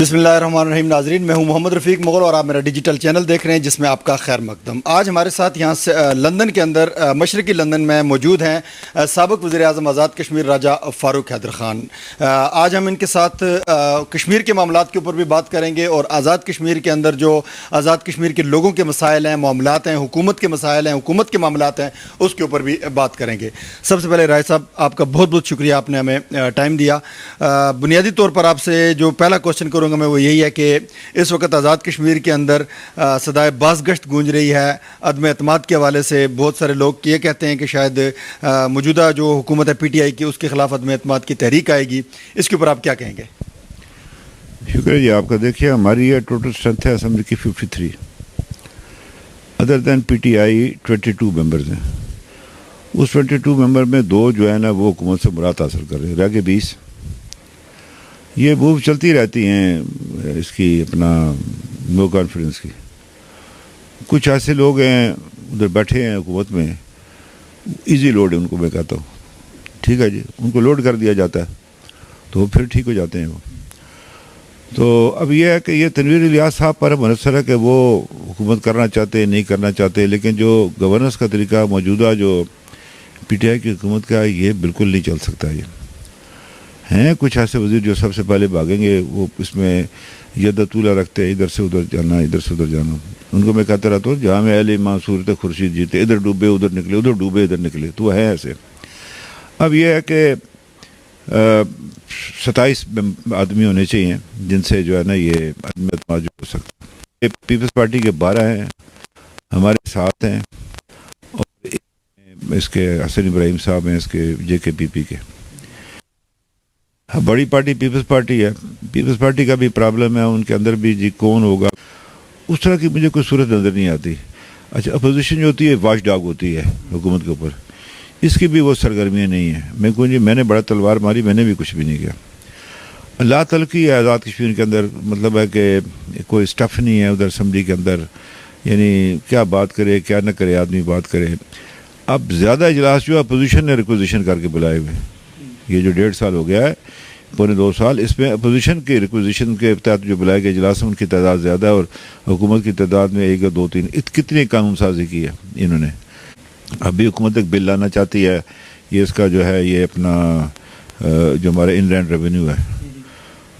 बिस्मिल्लाहिर्रहमानिर्रहीम। नाजरीन, मैं हूं मोहम्मद रफ़ीक मुग़ल और आप मेरा डिजिटल चैनल देख रहे हैं जिसमें आपका खैर मकदम। आज हमारे साथ यहाँ से लंदन के अंदर मशरक़ी लंदन में मौजूद हैं साबिक़ वज़ीर-ए-आज़म आज़ाद कश्मीर राजा फ़ारूक हैदर ख़ान। आज हम इनके साथ कश्मीर के मामलात के ऊपर भी बात करेंगे और आज़ाद कश्मीर के अंदर जो आज़ाद कश्मीर के लोगों के मसाइल हैं, मामलात हैं, हुकूमत के मसाइल हैं, हुकूमत के मामलात हैं, उसके ऊपर भी बात करेंगे। सबसे पहले राय साहब, आपका बहुत बहुत शुक्रिया, आपने हमें टाइम दिया। बुनियादी तौर पर आपसे जो पहला क्वेश्चन करूँगा मैं वो यही है कि इस वक्त आज़ाद कश्मीर के अंदर सदाए बाज़गश्त गूंज रही है अदम एतमाद के हवाले से। बहुत सारे लोग ये कहते हैं कि शायद मौजूदा जो हुकूमत है PTI की, उसके ख़िलाफ़ अदम एतमाद की तहरीक आएगी। इसके ऊपर आप क्या कहेंगे? शुक्रिया जी आपका। देखिए, हमारी ये टोटल स्ट्रेंथ है असेंबली की 53, अदर दैन PTI 22 मेंबर्स हैं। उस 22 मेंबर में 2 जो है ना वो हुकूमत से मुराद हासिल कर रहे हैं, रह गए 20। ये मूव चलती रहती हैं इसकी अपना नो कॉन्फिडेंस की। कुछ ऐसे लोग हैं उधर बैठे हैं हुकूमत में, इजी लोड है उनको, मैं कहता हूँ ठीक है जी, उनको लोड कर दिया जाता है तो फिर ठीक हो जाते हैं वो। तो अब यह है कि ये तनवीर इलियास साहब पर मुनसर है कि वो हुकूमत करना चाहते नहीं करना चाहते, लेकिन जो गवर्नेंस का तरीका मौजूदा जो PTI की हुकूमत का है ये बिल्कुल नहीं चल सकता। ये हैं कुछ ऐसे वज़ीर जो सबसे पहले भागेंगे, वो इसमें यदतूला रखते हैं, इधर से उधर जाना, इधर से उधर जाना। उनको मैं कहता रहता हूँ जहाँ में अहले ईमान सूरत खुर्शीद जीते, इधर डूबे उधर निकले, उधर डूबे इधर निकले, तो है ऐसे। अब यह है कि 27 आदमी होने चाहिए जिनसे जो है ना ये आदमी हो सकता है। पीपल्स पार्टी के 12 हैं, हमारे 7 हैं और इसके हसन इब्राहिम साहब हैं इसके JKPP के। बड़ी पार्टी पीपल्स पार्टी है। पीपल्स पार्टी का भी प्रॉब्लम है, उनके अंदर भी जी कौन होगा उस तरह की मुझे कोई सूरत नज़र नहीं आती। अच्छा, अपोजिशन जो होती है वॉच डॉग होती है हुकूमत के ऊपर, इसकी भी वो सरगर्मियाँ नहीं है। मैं कहूँ जी मैंने बड़ा तलवार मारी, मैंने भी कुछ भी नहीं किया। अल्लाह तलकी है आज़ाद कश्मीर के अंदर, मतलब है कि कोई स्टफ़ नहीं है उधर असम्बली के अंदर, यानी क्या बात करे क्या न करे आदमी बात करे। अब ज़्यादा इजलास जो अपोजिशन ने रिक्वेजिशन करके बुलाए हुए, ये जो 1.5 साल हो गया है, पौने 2 साल, इसमें अपोजिशन के रिक्वेजिशन के तहत जो बुलाए गए इजलास में उनकी तादाद ज़्यादा है और हुकूमत की तादाद में 1 या 2 3 कितनी कानून साजी की है इन्होंने। अभी हुकूमत एक बिल लाना चाहती है, ये इसका जो है ये अपना जो हमारा इनलैंड रेवेन्यू है,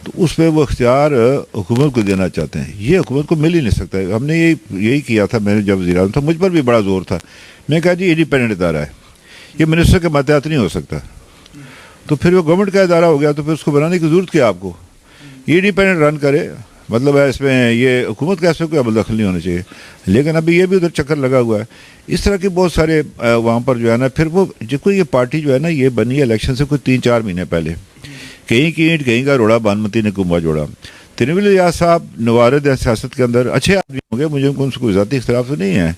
तो उस पर वो इख्तियार हुकूमत को देना चाहते हैं। ये हुकूमत को मिल ही नहीं सकता है। हमने यही किया था, मैंने जब वज़ीर आज़म था मुझ पर भी बड़ा जोर था। मैं कहा जी इंडिपेंडेंट इदारा है, ये मिनिस्टर के मातहत नहीं हो सकता। तो फिर वो गवर्नमेंट का इदारा हो गया, तो फिर उसको बनाने की ज़रूरत क्या आपको? ये इंडिपेंडेंट रन करे, मतलब है इसमें ये हुकूमत का ऐसे कोई अमल दखल नहीं होना चाहिए। लेकिन अभी ये भी उधर चक्कर लगा हुआ है। इस तरह के बहुत सारे वहाँ पर जो है ना, फिर वो जो ये पार्टी जो है ना ये बनी है इलेक्शन से कोई 3-4 महीने पहले, कहीं की ईंट कहीं का रोड़ा, बानमती ने कुंभा जोड़ा। तनवीर इलियास साहब नवारद है सियासत के अंदर, अच्छे आदमी होंगे, मुझे उनसे कोई ज़ाती इख्तलाफ तो नहीं है।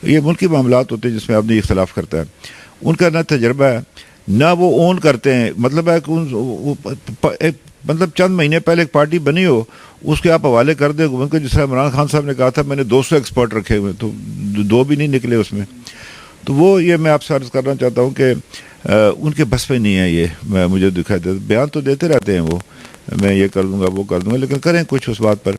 ये मुल्की मामलात होते हैं जिसमें आदमी इख्तलाफ करता है। उनका ना तजर्बा है ना वो ओन करते हैं, मतलब है कि मतलब चंद महीने पहले एक पार्टी बनी हो उसके आप हवाले कर दे हुकूमत को। जिस तरह इमरान खान साहब ने कहा था मैंने 200 एक्सपर्ट रखे हुए, तो 2 भी नहीं निकले उसमें। तो वो ये मैं आपसे अर्ज़ करना चाहता हूँ कि उनके बस पे नहीं है ये। मुझे दिखाई देता, बयान तो देते रहते हैं वो, मैं ये कर दूंगा वो कर दूंगा, लेकिन करें कुछ उस बात पर।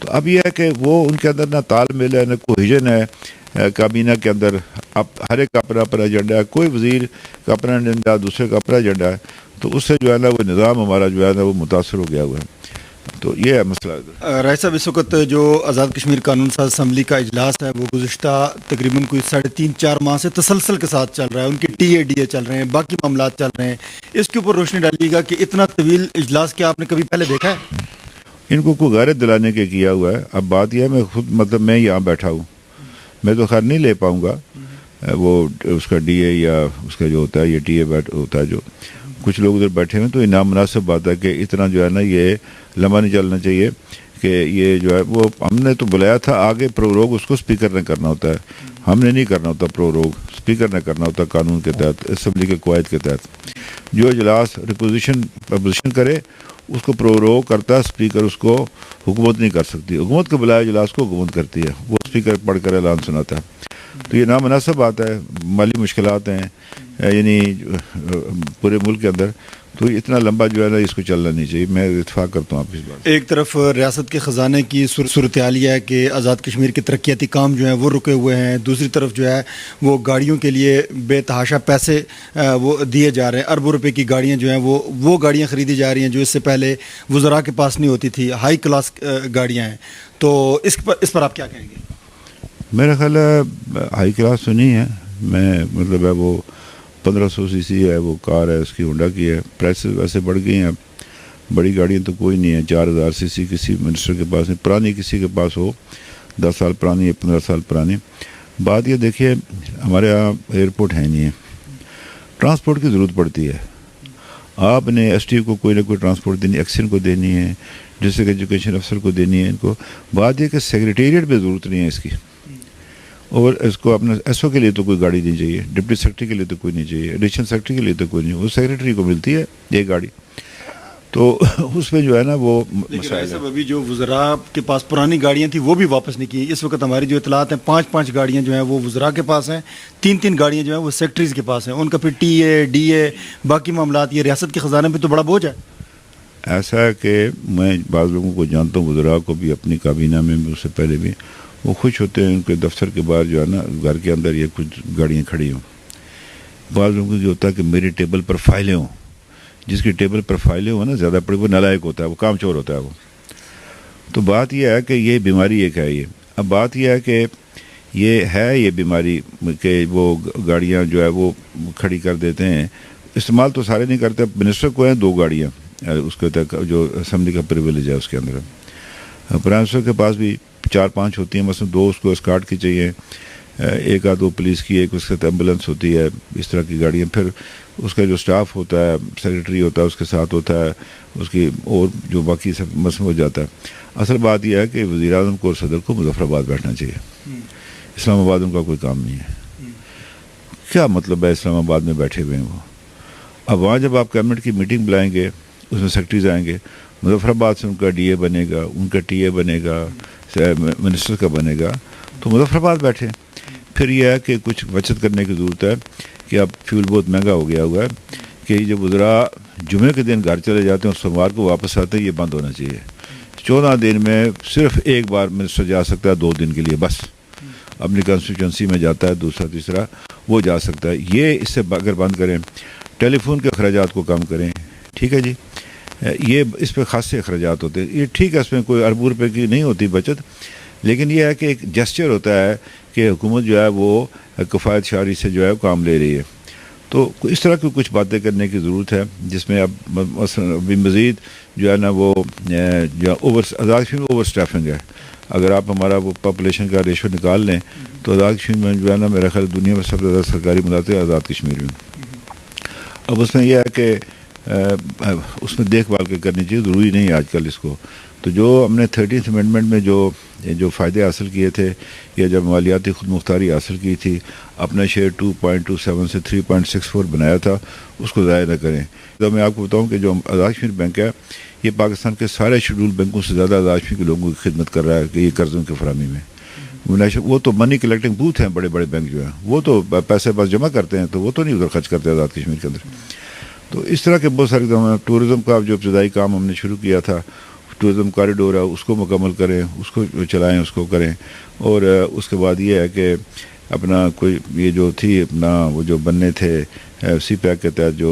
तो अब यह है कि वो उनके अंदर ना तालमेल है ना कोहिजन है काबीना के अंदर। अब हर एक का अपना अपना एजेंडा है, कोई वज़ीर का अपना एजेंडा, दूसरे का अपना एजेंडा है, तो उससे जो है ना वो निज़ाम हमारा जो है ना वो मुतासर हो गया हुआ है। तो ये है मसला। राय साहब, इस वक्त जो आज़ाद कश्मीर कानून साज असम्बली का इजलास है वो गुज़िश्ता तकरीबन कोई 3.5-4 माह से तसलसल के साथ चल रहा है। उनके TADA चल रहे हैं, बाकी मामलात चल रहे हैं। इसके ऊपर रोशनी डालिएगा कि इतना तवील इजलास क्या आपने कभी पहले देखा है? इनको कोई गैरत दिलाने के किया हुआ है। अब बात यह है मैं खुद, मतलब मैं यहाँ बैठा हूँ, मैं तो खैर नहीं ले पाऊँगा वो उसका DA या उसका जो होता है ये TA बैठ होता है, जो कुछ लोग उधर बैठे हुए हैं। तो ये नामुनासिब बात है कि इतना जो है ना ये लंबा नहीं चलना चाहिए कि ये जो है वो हमने तो बुलाया था आगे प्रोरोग, उसको स्पीकर ने करना होता है, हमने नहीं करना होता प्रोरोग, स्पीकर ने करना होता कानून के तहत, असम्बली के कवायद के तहत। जो इजलास अपोजिशन करे उसको प्रोरोग करता है स्पीकर, उसको हुकूमत नहीं कर सकती। हुकूमत के बुलाए इजलास को हुकूमत करती है, वो स्पीकर पढ़ कर ऐलान सुनाता है। तो ये नामनासिब बात है, माली मुश्किलात हैं, यानी पूरे मुल्क के अंदर, तो इतना लंबा जो है ना इसको चलना नहीं चाहिए। मैं इत्तेफाक करता हूँ आप इस बात। एक तरफ रियासत के ख़जाने की सूरत हाल है कि आज़ाद कश्मीर के तरक्याती काम जो हैं वो रुके हुए हैं, दूसरी तरफ जो है वो गाड़ियों के लिए बेतहाशा पैसे वो दिए जा रहे हैं। अरबों रुपए की गाड़ियाँ जो हैं वो गाड़ियाँ ख़रीदी जा रही हैं जो इससे पहले वज़रा के पास नहीं होती थी, हाई क्लास गाड़ियाँ हैं। तो इस पर आप क्या कहेंगे? मेरा ख्याल है हाई क्लास तो नहीं है, मैं मतलब है वो 1500 सीसी है वो कार है, उसकी होंडा की है। प्राइसेस वैसे बढ़ गई हैं, बड़ी गाड़ियाँ तो कोई नहीं है। 4000 सीसी किसी मिनिस्टर के पास नहीं, पुरानी किसी के पास हो, 10 साल पुरानी है, 15 साल पुरानी। बात ये देखिए, हमारे यहाँ एयरपोर्ट है नहीं है, ट्रांसपोर्ट की ज़रूरत पड़ती है। आपने एसटीओ को कोई ना कोई ट्रांसपोर्ट देनी, एक्शन को देनी है, डिस्ट्रिक्ट एजुकेशन अफसर को देनी है इनको। बात यह कि सेक्रेटेरिएट में ज़रूरत नहीं है इसकी, और इसको अपने एसओ के लिए तो कोई गाड़ी नहीं चाहिए, डिप्टी सेक्रेटरी के लिए तो कोई नहीं चाहिए, एडिशनल सेक्रेटरी के लिए तो कोई नहीं, वो सेक्रेटरी को मिलती है ये गाड़ी। तो उसमें जो है ना वो मसाइल है। अभी जो वज़रा के पास पुरानी गाड़ियाँ थी वो भी वापस नहीं की। इस वक्त हमारी जो इतलात हैं 5-5 गाड़ियाँ जो हैं वो वज़रा के पास हैं, 3-3 गाड़ियाँ जो हैं वो सेक्रेटरीज़ के पास हैं। उनका फिर टीए डीए बाकी मामलात, ये रियासत के ख़जाने पे तो बड़ा बोझ है। ऐसा है कि मैं बाज़ लोगों को जानता हूँ, वज़रा को भी, अपनी काबीना में भी, उससे पहले भी, वो खुश होते हैं उनके दफ्तर के बाहर जो है ना घर के अंदर ये कुछ गाड़ियाँ खड़ी हों। बाज़ लोगों को ये होता है कि मेरी टेबल पर फाइलें हों। जिसकी टेबल पर फाइलें हो ना ज़्यादा पड़ी, वो नालायक होता है, वो कामचोर होता है वो। तो बात यह है कि ये बीमारी एक है ये। अब बात यह है कि ये है ये बीमारी कि वो गाड़ियाँ जो है वो खड़ी कर देते हैं। इस्तेमाल तो सारे नहीं करते। मिनिस्टर को हैं 2 गाड़ियाँ उसके तक जो असम्बली का प्रिविलेज है उसके अंदर। प्राइम मिनिस्टर के पास भी 4-5 होती हैं, मसलन 2 उसको एस्कॉर्ट की चाहिए, 1 आध 2 पुलिस की, एक उसके साथ एम्बुलेंस होती है, इस तरह की गाड़ियाँ। फिर उसका जो स्टाफ होता है, सेक्रेटरी होता है उसके साथ होता है, उसकी और जो बाकी सब मसला हो जाता है। असल बात यह है कि वज़ीर आज़म को और सदर को मुज़फ़्फ़राबाद बैठना चाहिए। इस्लामाबाद उनका कोई काम नहीं है। क्या मतलब है इस्लामाबाद में बैठे हुए हैं वो? अब वहाँ जब आप कैबिनेट की मीटिंग बुलाएंगे, उसमें सेक्रेटरीज आएंगे, मुज़फ़्फ़राबाद से उनका डीए बनेगा, उनका टीए बनेगा, मिनिस्टर का बनेगा, तो मुज़फ़्फ़राबाद बैठे। फिर यह है कि कुछ बचत करने की ज़रूरत है कि अब फ्यूल बहुत महंगा हो गया हुआ है कि जब वज़रा जुमे के दिन घर चले जाते हैं और सोमवार को वापस आते हैं, ये बंद होना चाहिए। 14 दिन में सिर्फ एक बार मिनिस्टर जा सकता है, 2 दिन के लिए बस, अपनी कंस्टिट्यूंसी में जाता है, दूसरा तीसरा वो जा सकता है। ये इससे अगर बंद करें, टेलीफोन के अखराजात को कम करें, ठीक है जी, ये इस पर खासे अखराजात होते हैं। ये ठीक है, इसमें कोई अरबों रुपये की नहीं होती बचत, लेकिन यह है कि एक जेस्चर होता है कि हुकूमत जो है वो किफ़ायत शारी से जो है काम ले रही है। तो इस तरह की कुछ बातें करने की ज़रूरत है जिसमें अब अभी मज़ीद जो है ना वो जो आज़ाद कश्मीर में ओवर स्टाफिंग है। अगर आप हमारा वो पॉपुलेशन का रेशो निकाल लें तो आज़ाद कश्मीर में जो है ना मेरा ख्याल दुनिया में सबसे ज़्यादा सरकारी मुलाज़िम आज़ाद कश्मीर में। अब उसमें यह है कि उसमें देखभाल करनी चाहिए, ज़रूरी नहीं है आजकल इसको। तो जो हमने 13th अमेंडमेंट में जो फ़ायदे हासिल किए थे, या जब मालियाती खुद मुख्तारी हासिल की थी, अपना शेयर 2.27 से 3.64 बनाया था, उसको ज़ाया न करें। तो मैं आपको बताऊं कि जो आज़ाद कश्मीर बैंक है, ये पाकिस्तान के सारे शेड्यूल बैंकों से ज़्यादा आज़ाद कश्मीर के लोगों की खिदमत कर रहा है कि ये कर्ज़ों की फरहमी में। वो तो मनी कलेक्टिंग बूथ हैं, बड़े बड़े बैंक जो हैं वो तो पैसे बस जमा करते हैं, तो वो तो नहीं उधर खर्च करते आज़ाद कश्मीर के अंदर। तो इस तरह के बहुत सारे टूरिज़म का जो इब्तदाई काम हमने शुरू किया था, टूरिज़म कॉरिडोर है, उसको मुकम्मल करें, उसको चलाएं, उसको करें। और उसके बाद ये है कि अपना कोई ये जो थी अपना वो जो बनने थे सी पैक के तहत जो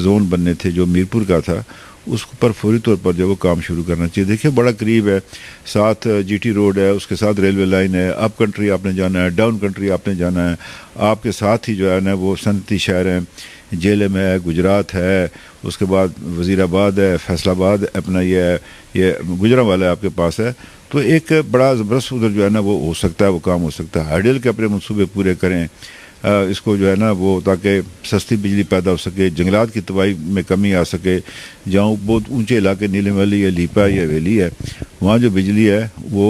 जोन बनने थे, जो मीरपुर का था, उस पर फौरी तौर पर जो वो काम शुरू करना चाहिए। देखिए बड़ा करीब है, साथ जीटी रोड है, उसके साथ रेलवे लाइन है, अप कंट्री आपने जाना है, डाउन कंट्री आपने जाना है, आपके साथ ही जो है ना वो सनती शहर हैं, जेलम है, गुजरात है, उसके बाद वज़ीराबाद है, फैसलाबाद अपना ये गुजरांवाला आपके पास है। तो एक बड़ा ज़बरदस्त उधर जो है ना वो हो सकता है, वो काम हो सकता है। हाइडल के अपने मनसूबे पूरे करें, इसको जो है ना वो ताकि सस्ती बिजली पैदा हो सके, जंगलात की तबाही में कमी आ सके। जहाँ बहुत ऊंचे इलाके नीलम वैली या लीपा या वैली है, वहाँ जो बिजली है वो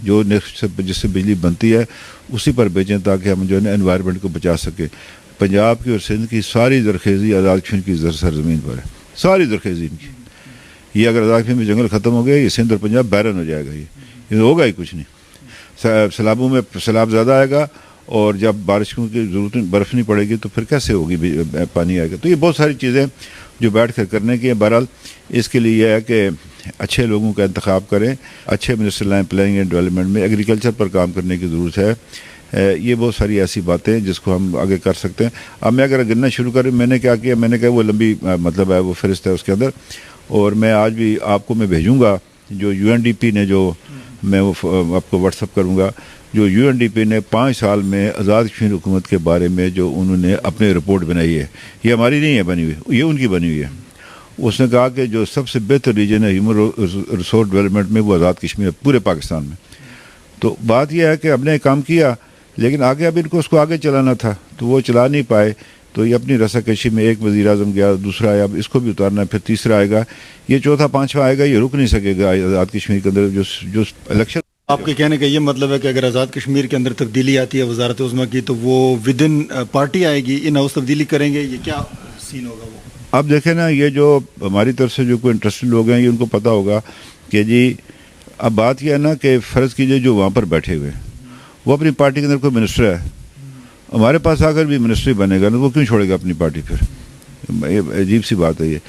जो जिससे बिजली बनती है उसी पर बेचें ताकि हम जो है ना एनवायरनमेंट को बचा सके। पंजाब की और सिंध की सारी जरखेज़ी आज़ाद कश्मीर की सरजमीन पर है, सारी जरखेज़ी इनकी। ये अगर आज़ाद कश्मीर में जंगल ख़त्म हो गया, ये सिंध और पंजाब बैरन हो जाएगा। ये होगा ही कुछ नहीं। सैलाबों में सैलाब ज़्यादा आएगा और जब बारिशों की ज़रूरत बर्फ़ नहीं पड़ेगी तो फिर कैसे होगी पानी आएगा। तो ये बहुत सारी चीज़ें जो बैठ कर करने की है। बहरहाल इसके लिए यह है कि अच्छे लोगों का इंतखाब करें, अच्छे minister line planning and development में, एग्रीकल्चर पर काम करने की ज़रूरत है। ये बहुत सारी ऐसी बातें हैं जिसको हम आगे कर सकते हैं। अब मैं अगर गिनना शुरू करूँ, मैंने क्या किया, मैंने कहा वो लंबी मतलब है वो फहरिस्त है उसके अंदर, और मैं आज भी आपको मैं भेजूँगा जो UNDP ने, जो मैं वो आपको व्हाट्सअप करूँगा, जो UNDP ने 5 साल में आज़ाद कश्मीर हुकूमत के बारे में जो उन्होंने अपनी रिपोर्ट बनाई है, ये हमारी नहीं है बनी हुई, ये उनकी बनी हुई है। उसने कहा कि जो सबसे बेहतर रीजन है ह्यूमन रिसोर्स डेवलपमेंट में वो आज़ाद कश्मीर है पूरे पाकिस्तान में। तो बात यह है कि हमने काम किया, लेकिन आगे अब इनको उसको आगे चलाना था तो वो चला नहीं पाए। तो ये अपनी रसाकशी में एक वज़ीर आज़म गया, दूसरा आया, अब इसको भी उतारना है, फिर तीसरा आएगा, ये चौथा पाँचवा आएगा, ये रुक नहीं सकेगा आज़ाद कश्मीर के अंदर जो इलेक्शन। आपके कहने का ये मतलब है कि अगर आज़ाद कश्मीर के अंदर तब्दीली आती है वजारत उज़्मा की, तो वो विद इन पार्टी आएगी, इन हाउस तब्दीली करेंगे, ये क्या सीन होगा वो? अब देखें ना, ये जो हमारी तरफ से जो कोई इंटरेस्टेड लोग हैं, ये उनको पता होगा कि जी अब बात यह है ना कि फ़र्ज़ कीजिए जो वहाँ पर बैठे हुए हैं वो अपनी पार्टी के अंदर कोई मिनिस्टर है, हमारे पास आकर भी मिनिस्ट्री बनेगा ना, वो क्यों छोड़ेगा अपनी पार्टी? फिर ये अजीब सी बात है ये।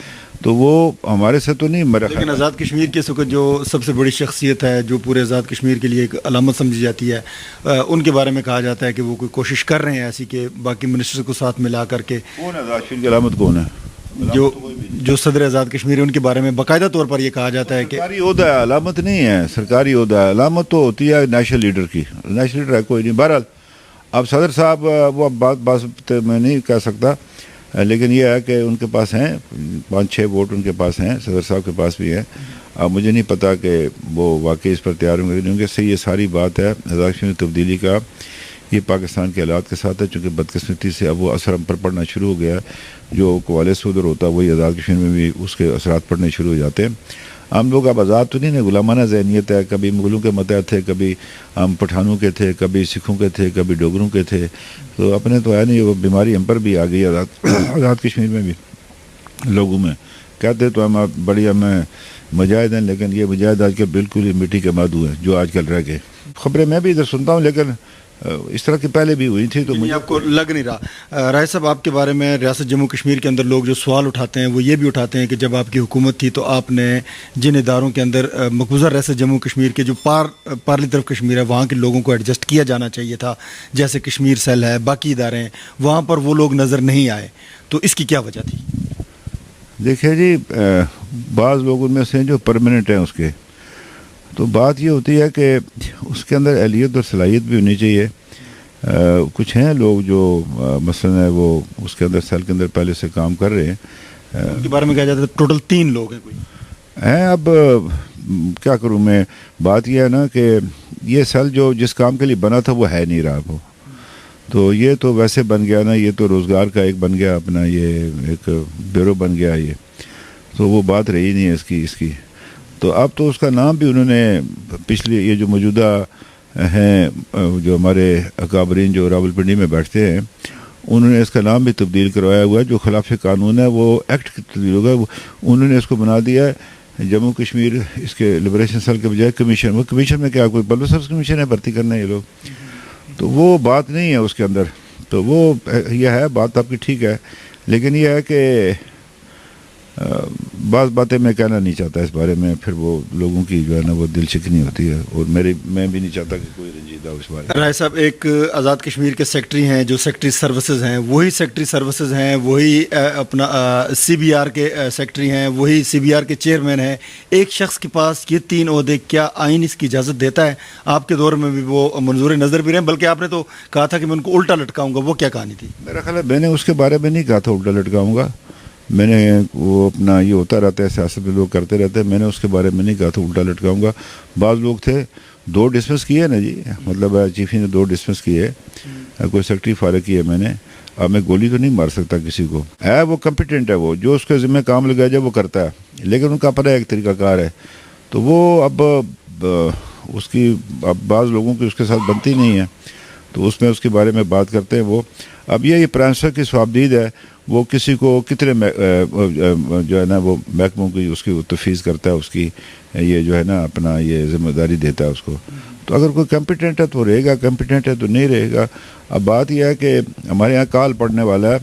तो वो हमारे से तो नहीं मरा। लेकिन आज़ाद कश्मीर के वक्त जो सबसे बड़ी शख्सियत है, जो पूरे आज़ाद कश्मीर के लिए एक अलामत समझी जाती है, उनके बारे में कहा जाता है कि वो कोई कोशिश कर रहे हैं ऐसी कि बाकी मिनिस्टर्स को साथ मिला करके। कौन है आज़ाद कश्मीर की अलामत? कौन है जो सदर आज़ाद कश्मीर है, उनके बारे में बाकायदा तौर पर यह कहा जाता है कि सरकारी ओहदा है, अलामत नहीं है। सरकारी ओहदा है, अलामत तो होती है नेशनल लीडर की। नेशनल लीडर है कोई नहीं। बहरहाल अब सदर साहब वो बात मैं नहीं कह सकता, लेकिन यह है कि उनके पास हैं 5-6 वोट उनके पास हैं, सदर साहब के पास भी हैं। अब मुझे नहीं पता कि वो वाकई इस पर तैयार होंगे नहीं होंगे। सही ये सारी बात है आज़ाद कश्मीर तब्दीली का, ये पाकिस्तान के हालात के साथ है, चूँकि बदकिस्मती से अब वो असर हम पर पड़ना शुरू हो गया है। जो कवाले से उधर होता है वही आज़ाद कश्मीर में भी उसके असरात पड़ने शुरू हो जाते हैं। हम लोग अब आज़ाद तो नहीं ना, गुलामाना ज़हनीत है। कभी मुगलों के मतहत थे, कभी हम पठानों के थे, कभी सिखों के थे, कभी डोगरों के थे। तो अपने तो है नहीं, वो बीमारी हम पर भी आ गई आज़ाद कश्मीर में भी लोगों में। कहते तो हम बढ़िया में मुजाहिद हैं, लेकिन ये मुजाहिद आजकल बिल्कुल ही मिट्टी के मादू हैं जो आजकल रह गए। ख़बरें मैं भी इधर सुनता हूँ, लेकिन इस तरह की पहले भी हुई थी। तो मुझे आपको लग नहीं रहा राय साहब, आपके बारे में रियासत जम्मू कश्मीर के अंदर लोग जो सवाल उठाते हैं वो ये भी उठाते हैं कि जब आपकी हुकूमत थी तो आपने जिन इदारों के अंदर मकबूजा रियासत जम्मू कश्मीर के जो पारली तरफ कश्मीर है वहाँ के लोगों को एडजस्ट किया जाना चाहिए था, जैसे कश्मीर सेल है, बाकी इदारे हैं, वहाँ पर वो लोग नज़र नहीं आए, तो इसकी क्या वजह थी? देखिए जी, बाज़ लोग उनमें से जो परमानेंट हैं उसके, तो बात ये होती है कि उसके अंदर अहलियत और सलाहियत भी होनी चाहिए। कुछ हैं लोग जो मसलन है वो उसके अंदर सेल के अंदर पहले से काम कर रहे हैं। उनके बारे में कहा जाता है टोटल 3 लोग हैं कोई हैं। अब क्या करूं मैं, बात यह है ना कि ये सेल जो जिस काम के लिए बना था वो है नहीं रहा वो, तो ये तो वैसे बन गया ना, ये तो रोज़गार का एक बन गया अपना, ये एक ब्यूरो बन गया ये, तो वो बात रही नहीं है इसकी। तो अब तो उसका नाम भी उन्होंने पिछले ये जो मौजूदा हैं जो हमारे अकाबरीन जो रावलपिंडी में बैठते हैं, उन्होंने इसका नाम भी तब्दील करवाया हुआ है। जो खिलाफ कानून है वो एक्ट तब्दील होगा, उन्होंने इसको बना दिया है जम्मू कश्मीर, इसके लिबरेशन सेल के बजाय कमीशन। वो कमीशन में क्या, कोई पब्लिक सर्विस कमीशन है, भर्ती करना है ये लोग, तो वो बात नहीं है उसके अंदर। तो वो यह है, बात आपकी ठीक है, लेकिन यह है कि बात बातें मैं कहना नहीं चाहता इस बारे में, फिर वो लोगों की जो है ना वो दिल शिकनी होती है, और मैं भी नहीं चाहता कि कोई रंजीदा हो इस बारे में। राय साहब, एक आज़ाद कश्मीर के सेक्रेटरी हैं, जो सेक्रेटरी सर्विसेज हैं, वही सेक्रेटरी सर्विसेज हैं, वही अपना CBR के सेक्रेटरी हैं, वही CBR के चेयरमैन हैं। एक शख्स के पास ये 3 ओहदे, क्या आइन इसकी इजाज़त देता है? आपके दौर में भी वो मंजूर नज़र भी रहे, बल्कि आपने तो कहा था कि मैं उनको उल्टा लटकाऊंगा, वो क्या कहानी थी? मेरा ख्याल है मैंने उसके बारे में नहीं कहा था उल्टा लटकाऊंगा। मैंने वो अपना ये होता रहता है, सियासत में लोग करते रहते हैं, मैंने उसके बारे में नहीं कहा था उल्टा लटकाऊंगा। बाज़ लोग थे 2 डिसमिस किए ना जी, मतलब चीफ ने 2 डिसमिस किए, कोई सेक्रेटरी फारग किए मैंने। अब मैं गोली तो नहीं मार सकता किसी को, है वो कम्पिटेंट है, वो जो उसके ज़िम्मे काम लगाया जाए वो करता है, लेकिन उनका अपना एक तरीक़ाकार है। तो वो अब उसकी अब बाज़ लोगों की उसके साथ बनती नहीं है, तो उसमें उसके बारे में बात करते हैं वो। अब ये प्राइम मिनिस्टर की स्वाबदीद है, वो किसी को कितने जो है ना वो महकमों की उसकी तफवीज़ करता है, उसकी ये जो है ना अपना ये जिम्मेदारी देता है उसको। तो अगर कोई कॉम्पिटेंट है तो रहेगा, कॉम्पिटेंट है तो नहीं रहेगा। अब बात यह है कि हमारे यहाँ काल पड़ने वाला है,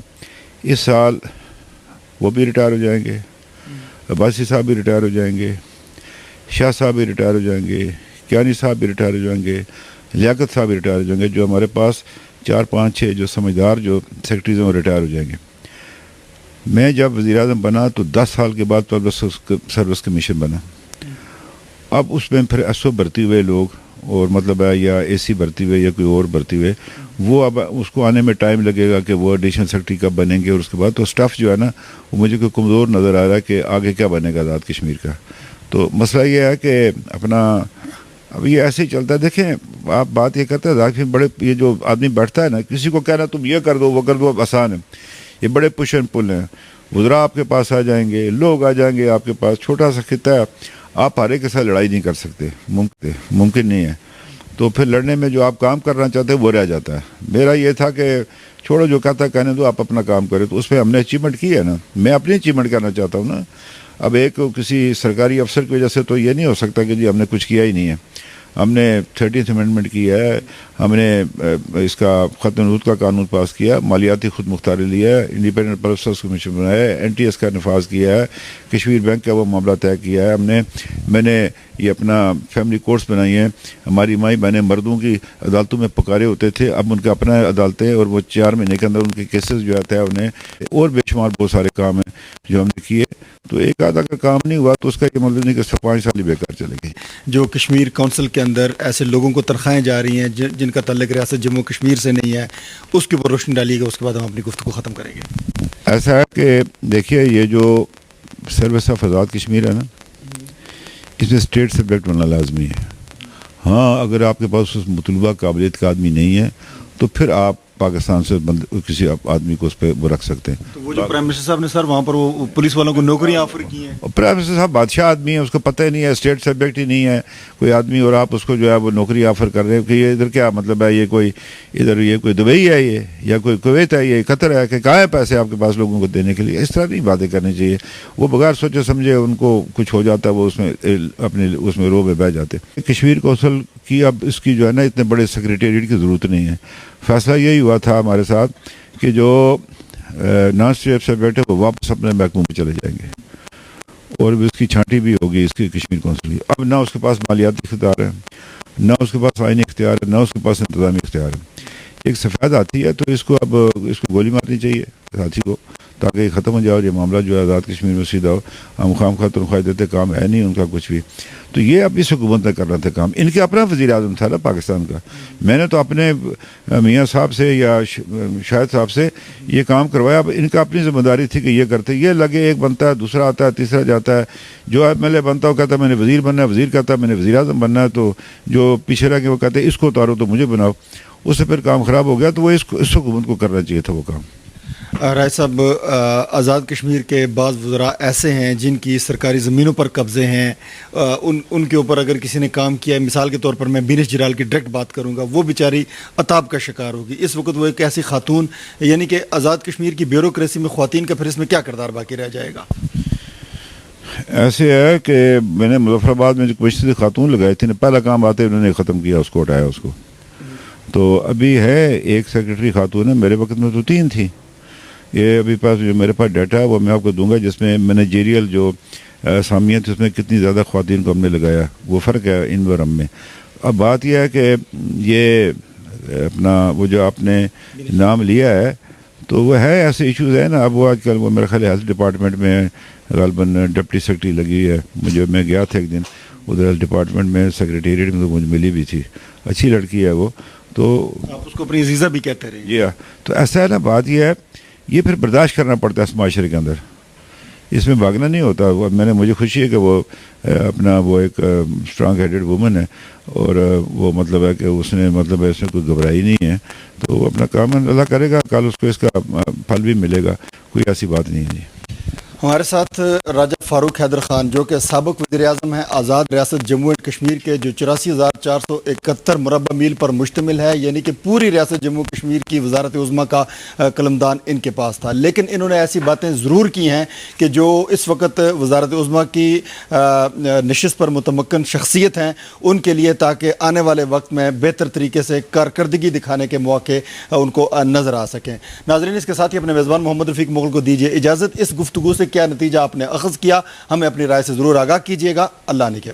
इस साल वो भी रिटायर हो जाएंगे, अब्बासी साहब भी रिटायर हो जाएंगे, शाह साहब भी रिटायर हो जाएंगे, कियानी साहब भी रिटायर हो जाएंगे, लियाकत साहब भी रिटायर हो जाएंगे। जो हमारे पास 4 5 6 जो समझदार जो सेक्रेटरीज हैं वो रिटायर हो जाएंगे। मैं जब वज़ीर-ए-आज़म बना तो 10 साल के बाद पब्लिक सर्विस कमीशन बना। अब उसमें फिर एसओ भर्ती हुए लोग और मतलब है या एसी भर्ती हुए या कोई और भर्ती हुए, वो अब उसको आने में टाइम लगेगा कि वो एडिशनल सेक्रेटरी कब बनेंगे। और उसके बाद तो स्टाफ जो है ना वो मुझे कोई कमज़ोर नज़र आ रहा है कि आगे क्या बनेगा आज़ाद कश्मीर का। तो मसला ये है कि अपना अब ये ऐसे ही चलता है। देखें आप बात ये करते हैं आज़ाद कश्मीर, बड़े ये जो आदमी बैठता है ना, किसी को कहना तुम ये कर दो वो कर दो, अब आसान है। ये बड़े पुश एंड पुल हैं, वज़रा आपके पास आ जाएंगे, लोग आ जाएंगे आपके पास, छोटा सा खिता है, आप हर एक के साथ लड़ाई नहीं कर सकते, मुमकिन नहीं है। तो फिर लड़ने में जो आप काम करना चाहते हैं वो रह जाता है। मेरा ये था कि छोड़ो जो कहता है कहने दो, आप अपना काम करें। तो उसमें हमने अचीवमेंट की है ना, मैं अपनी अचीवमेंट करना चाहता हूँ ना। अब एक किसी सरकारी अफसर की वजह से तो ये नहीं हो सकता कि जी हमने कुछ किया ही नहीं है। हमने 13th अमेंडमेंट की है, हमने इसका ख़त्म नूत का कानून पास किया, मालियाती खुद मुख्तारी लिया है, इंडिपेंडेंट प्रोसेस कमीशन बनाया है, NTS का नफाज किया है, कश्मीर बैंक का वो मामला तय किया है मैंने ये अपना फैमिली कोर्ट्स बनाई हैं। हमारी माई बहनें मर्दों की अदालतों में पुकारे होते थे, अब उनका अपना अदालतें, और वो 4 महीने के अंदर उनके केसेस जो आता है उन्हें, और बेशुमार बहुत सारे काम हैं जो हमने किए। तो एक आधा का काम नहीं हुआ तो उसका ये मतलब नहीं कि 5 साल ही बेकार चले गए। जो कश्मीर काउंसिल के अंदर ऐसे लोगों को तनख्वाहें जा रही हैं जिनका ताल्लुक रियासत जम्मू कश्मीर से नहीं है, उसके ऊपर रोशनी डालिएगा, उसके बाद हम अपनी गुफ्तगू ख़त्म करेंगे। ऐसा है कि देखिए ये जो सर्विस ऑफ आज़ाद कश्मीर है ना, इसमें स्टेट सब्जेक्ट बनना लाजमी है। हाँ, अगर आपके पास उस मतलूबा काबिलियत का आदमी नहीं है तो फिर आप पाकिस्तान से किसी आदमी को उस पर वो रख सकते हैं। तो वो जो प्राइम मिनिस्टर साहब ने सर वहाँ पर वो पुलिस वालों को नौकरियाँ ऑफर की हैं, और प्राइम मिनिस्टर साहब बादशाह आदमी है, उसको पता ही नहीं है, स्टेट सब्जेक्ट ही नहीं है कोई आदमी, और आप उसको जो है वो नौकरी ऑफर कर रहे हो कि ये इधर क्या मतलब है, ये कोई इधर ये कोई दुबई है ये, या कोई कुवैत है, ये कतर है, कि कहाँ है पैसे आपके पास लोगों को देने के लिए। इस तरह नहीं बातें करनी चाहिए। वो बगैर सोचे समझे उनको कुछ हो जाता है, वो उसमें अपने उसमें रो में बह जाते। कश्मीर कौंसिल की अब इसकी जो है ना इतने बड़े सेक्रेटेरिएट की ज़रूरत नहीं है। फैसला यही हुआ था हमारे साथ कि जो नॉन स्टेट से बैठे वो वापस अपने महकमों में चले जाएंगे, और इसकी छांटी भी होगी इसकी कश्मीर कौंसिल की। अब ना उसके पास मालियाती इख्तियार है, ना उसके पास आईनी इख्तियार है, ना उसके पास इंतजामी इख्तियार है। एक सफ़ेद हाथी है, तो इसको गोली मारनी चाहिए हाथी को, ताकि ख़त्म हो जाए और ये मामला जो है आज़ाद कश्मीर में सीधा हो। हम खामखा तनख्वाह देते, काम है नहीं उनका कुछ भी। तो ये अब इस हुकूमत ने करना था काम। इनके अपना वज़ीर-ए-आज़म था ना पाकिस्तान का। मैंने तो अपने मियाँ साहब से या शाहिद साहब से ये काम करवाया। अब इनका अपनी जिम्मेदारी थी कि ये करते, ये लगे एक बनता है, दूसरा आता है, तीसरा जाता है। जो MLA बनता है वो कहता है मैंने वज़ीर बनना है, वज़ीर कहता है मैंने वज़ीर-ए-आज़म बनना है। तो जो पीछे रह के वो कहते हैं इसको उतारो तो मुझे बनाओ। उससे फिर काम ख़राब हो गया। तो वो इस हुकूमत को करना चाहिए था वो काम। राय साहब, आज़ाद कश्मीर के बाज़ वज़रा ऐसे हैं जिनकी सरकारी ज़मीनों पर कब्ज़े हैं, उनके ऊपर अगर किसी ने काम किया है, मिसाल के तौर पर मैं बिनिश जिराल की डायरेक्ट बात करूंगा, वो बेचारी अताब का शिकार होगी। इस वक्त वो एक ऐसी खातून, यानी कि आज़ाद कश्मीर की ब्यूरोक्रेसी में ख़वातीन का फिर इसमें क्या किरदार बाकी रह जाएगा? ऐसे है कि मैंने मुजफ्फराबाद में जो कमिश्नर खातून लगाई थी ना, पहला काम आते उन्होंने ख़त्म किया, उसको हटाया उसको। तो अभी है एक सेक्रेटरी खातून है, मेरे वक्त में तो 3 थी। ये अभी पास जो मेरे पास डाटा है वो मैं आपको दूंगा, जिसमें मैनेजेरियल जो असामियाँ थी उसमें कितनी ज़्यादा ख़वातीन को हमने लगाया, वो फ़र्क है इन व में। अब बात यह है कि ये अपना वो जो आपने नाम लिया है तो वो है ऐसे इश्यूज़ है ना। अब वो आजकल वो मेरे ख्याल हेल्थ डिपार्टमेंट में गालबन डिप्टी सेक्रेटरी लगी है। मैं गया था एक दिन उधर हेल्थ डिपार्टमेंट में, सेक्रेटेरिएट में, तो मुझे मिली भी थी, अच्छी लड़की है वो। तो आप उसको अपनी अजीज़ा भी कहते रहे। जी हाँ। तो ऐसा है ना, बात यह है ये फिर बर्दाश्त करना पड़ता है इस माशरे के अंदर, इसमें भागना नहीं होता। वो मुझे खुशी है कि वो अपना वो एक स्ट्रांग हेडेड वुमन है, और वो मतलब है कि उसने मतलब है इसमें कोई घबराई नहीं है। तो वो अपना काम अल्लाह करेगा, कल उसको इसका फल भी मिलेगा, कोई ऐसी बात नहीं है जी। हमारे साथ राजा फारूक हैदर खान जो कि साबिक वज़ीर आज़म हैं आज़ाद रियासत जम्मू एंड कश्मीर के, जो 84,471 मुरबा मील पर मुश्तमिल है, यानी कि पूरी रियासत जम्मू कश्मीर की वज़ारत उज़्मा का कलमदान इनके पास था। लेकिन इन्होंने ऐसी बातें ज़रूर की हैं कि जो इस वक्त वज़ारत उज़्मा की नशिस्त पर मुतमक्कन शख्सियत हैं उनके लिए, ताकि आने वाले वक्त में बेहतर तरीके से कारकर्दगी दिखाने के मौके उनको नज़र आ सकें। नाज़रीन, इसके साथ ही अपने मेज़बान मोहम्मद रफ़ीक मुग़ल को दीजिए इजाज़त। इस गुफ्तगू से क्या नतीजा आपने अख़ज़ किया, हमें अपनी राय से ज़रूर आगाह कीजिएगा। अल्लाह ने के